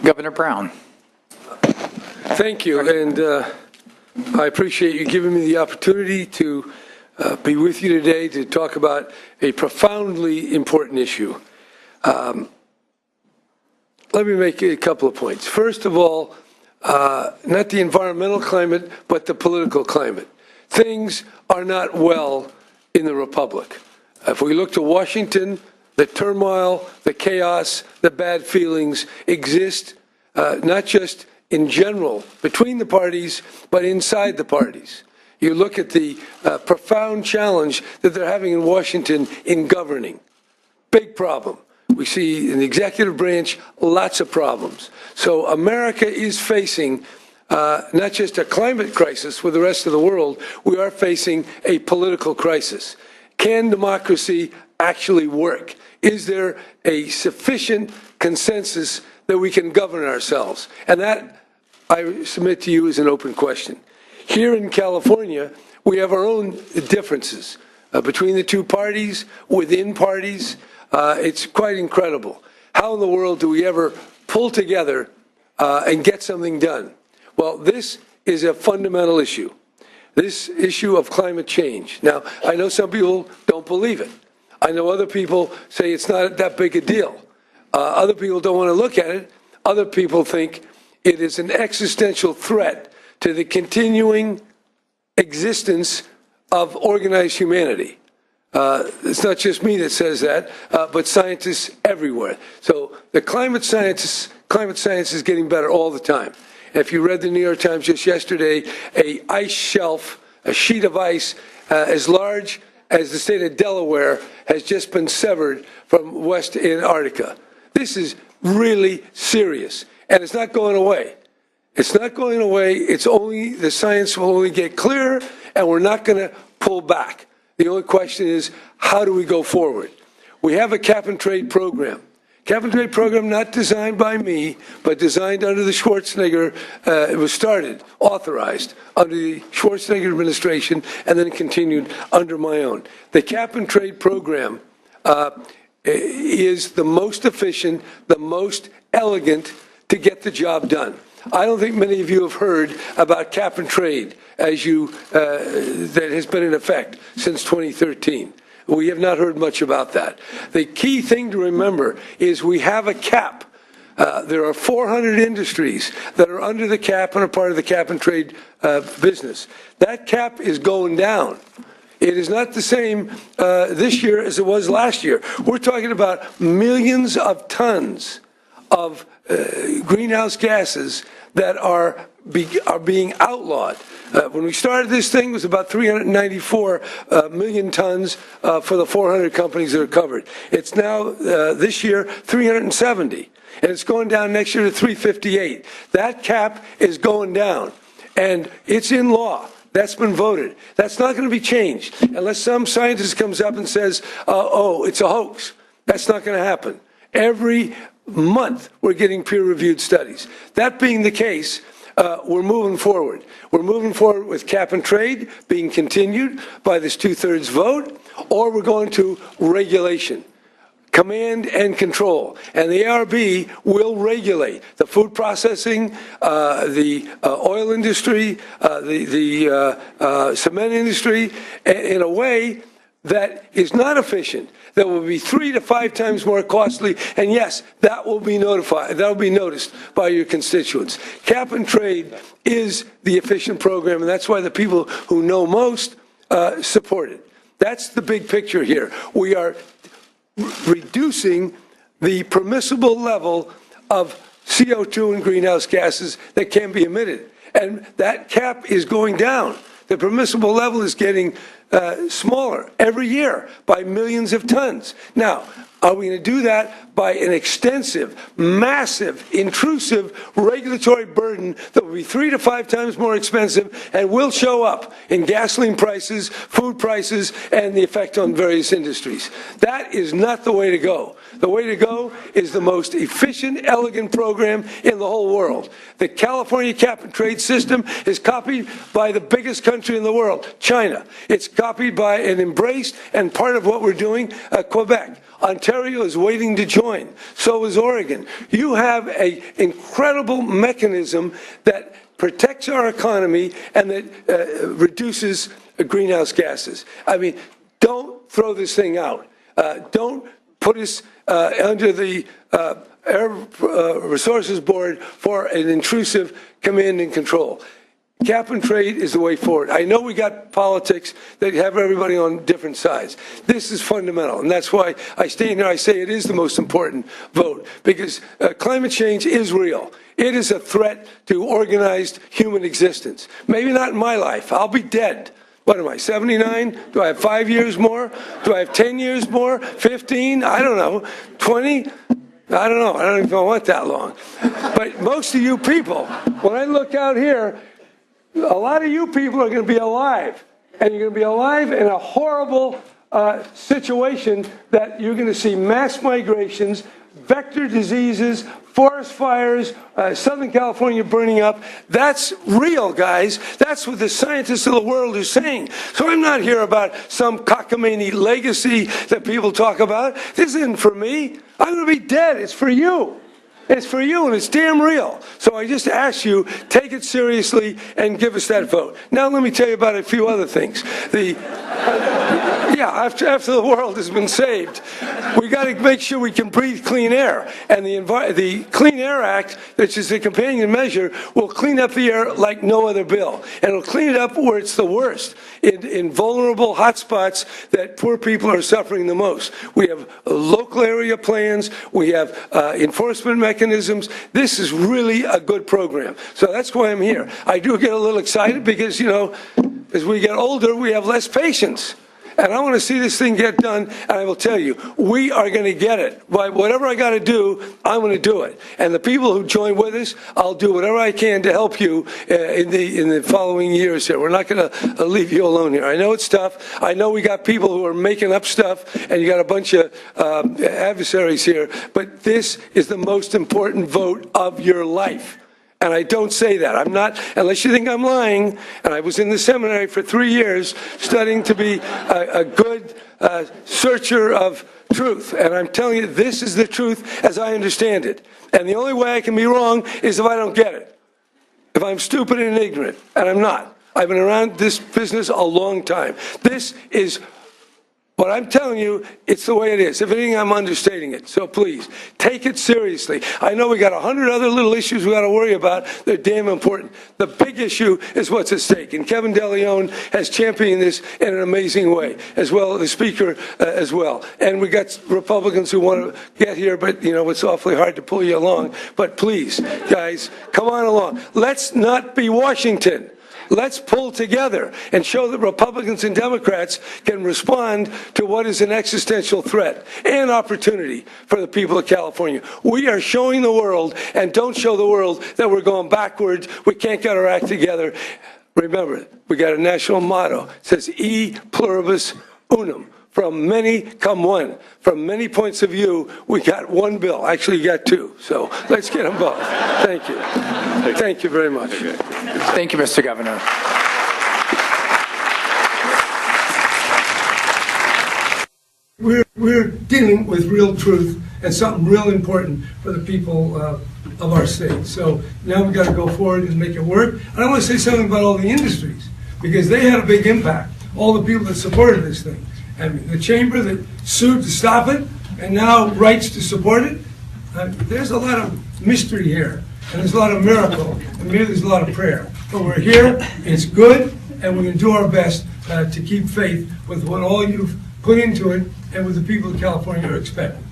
Governor Brown. Thank you, and I appreciate you giving me the opportunity to be with you today to talk about a profoundly important issue. Let me make a couple of points. First of all, not the environmental climate, but the political climate. Things are not well in the Republic. If we look to Washington, the turmoil, the chaos, the bad feelings exist not just in general between the parties, but inside the parties. You look at the profound challenge that they're having in Washington in governing. Big problem. We see in the executive branch lots of problems. So America is facing not just a climate crisis with the rest of the world, we are facing a political crisis. Can democracy actually work? Is there a sufficient consensus that we can govern ourselves? And that, I submit to you, is an open question. Here in California, we have our own differences between the two parties, within parties. It's quite incredible. How in the world do we ever pull together and get something done? Well, this is a fundamental issue. This issue of climate change. Now, I know some people don't believe it. I know other people say it's not that big a deal. Other people don't want to look at it. Other people think it is an existential threat to the continuing existence of organized humanity. It's not just me that says that, but scientists everywhere. So the climate science is getting better all the time. If you read the New York Times just yesterday, an ice shelf, a sheet of ice as large as the state of Delaware has just been severed from West Antarctica. This is really serious, and it's not going away. It's not going away. It's only, the science will only get clearer, and we're not going to pull back. The only question is, how do we go forward? We have a cap-and-trade program. Cap-and-trade program not designed by me, but designed under the Schwarzenegger, it was started, authorized under the Schwarzenegger administration, and then continued under my own. The cap-and-trade program is the most efficient, the most elegant to get the job done. I don't think many of you have heard about cap-and-trade as that has been in effect since 2013. We have not heard much about that. The key thing to remember is we have a cap. There are 400 industries that are under the cap and are part of the cap-and-trade business. That cap is going down. It is not the same this year as it was last year. We're talking about millions of tons of greenhouse gases that are being outlawed. When we started this thing, it was about 394 million tons for the 400 companies that are covered. It's now, this year, 370. And it's going down next year to 358. That cap is going down. And it's in law. That's been voted. That's not going to be changed unless some scientist comes up and says, oh, it's a hoax. That's not going to happen. Every month, we're getting peer-reviewed studies. That being the case, we're moving forward. We're moving forward with cap-and-trade being continued by this two-thirds vote, or we're going to regulation, command and control. And the ARB will regulate the food processing, the oil industry, the cement industry in a way that is not efficient, that will be 3 to 5 times more costly, and yes, that will be notified, that will be noticed by your constituents. Cap and trade is the efficient program, and that's why the people who know most support it. That's the big picture here. We are reducing the permissible level of CO2 and greenhouse gases that can be emitted, and that cap is going down. The permissible level is getting smaller every year by millions of tons. Now, are we going to do that by an extensive, massive, intrusive regulatory burden that will be 3 to 5 times more expensive and will show up in gasoline prices, food prices, and the effect on various industries? That is not the way to go. The way to go is the most efficient, elegant program in the whole world. The California cap-and-trade system is copied by the biggest country in the world, China. It's copied by and embraced, and part of what we're doing, Quebec. Ontario Ontario is waiting to join. So is Oregon. You have an incredible mechanism that protects our economy and that reduces greenhouse gases. I mean, don't throw this thing out. Don't put us under the Air Resources Board for an intrusive command and control. Cap and trade is the way forward. I know we got politics that have everybody on different sides. This is fundamental, and that's why I stand here. I say it is the most important vote, because climate change is real. It is a threat to organized human existence. Maybe not in my life. I'll be dead. What am I, 79? Do I have 5 years more? Do I have 10 years more? 15? I don't know. 20? I don't know. I don't even want that long. But most of you people, when I look out here, a lot of you people are going to be alive. And you're going to be alive in a horrible situation that you're going to see mass migrations, vector diseases, forest fires, Southern California burning up. That's real, guys. That's what the scientists of the world are saying. So I'm not here about some cockamamie legacy that people talk about. This isn't for me. I'm going to be dead. It's for you. It's for you, and it's damn real. So I just ask you, take it seriously and give us that vote. Now let me tell you about a few other things. After the world has been saved, we got to make sure we can breathe clean air. And the Clean Air Act, which is a companion measure, will clean up the air like no other bill. And it'll clean it up where it's the worst, in vulnerable hotspots that poor people are suffering the most. We have local area plans. We have enforcement mechanisms. This is really a good program. So that's why I'm here. I do get a little excited because, you know, as we get older, we have less patience. And I want to see this thing get done, and I will tell you, we are going to get it. By whatever I got to do, I'm going to do it. And the people who join with us, I'll do whatever I can to help you in the following years here. We're not going to leave you alone here. I know it's tough. I know we got people who are making up stuff, and you got a bunch of adversaries here. But this is the most important vote of your life. And I don't say that. I'm not, unless you think I'm lying, and I was in the seminary for 3 years studying to be a good searcher of truth. And I'm telling you, this is the truth as I understand it. And the only way I can be wrong is if I don't get it. If I'm stupid and ignorant, and I'm not. I've been around this business a long time. This is what I'm telling you, it's the way it is. If anything, I'm understating it. So please, take it seriously. I know we got 100 other little issues we got to worry about. They're damn important. The big issue is what's at stake. And Kevin DeLeon has championed this in an amazing way, as well as the Speaker as well. And we got Republicans who want to get here, but, you know, it's awfully hard to pull you along. But please, guys, come on along. Let's not be Washington. Let's pull together and show that Republicans and Democrats can respond to what is an existential threat and opportunity for the people of California. We are showing the world, and don't show the world that we're going backwards. We can't get our act together. Remember, we got a national motto. It says, E pluribus unum. From many come one. From many points of view, we got one bill. Actually, you got two. So let's get them both. Thank you. Thank you very much. Thank you, Mr. Governor. We're dealing with real truth and something real important for the people of our state. So now we've got to go forward and make it work. And I want to say something about all the industries, because they had a big impact. All the people that supported this thing. And the chamber that sued to stop it and now writes to support it. There's a lot of mystery here, and there's a lot of miracle, and maybe there's a lot of prayer. But we're here, it's good, and we're going to do our best to keep faith with what all you've put into it and what the people of California are expecting.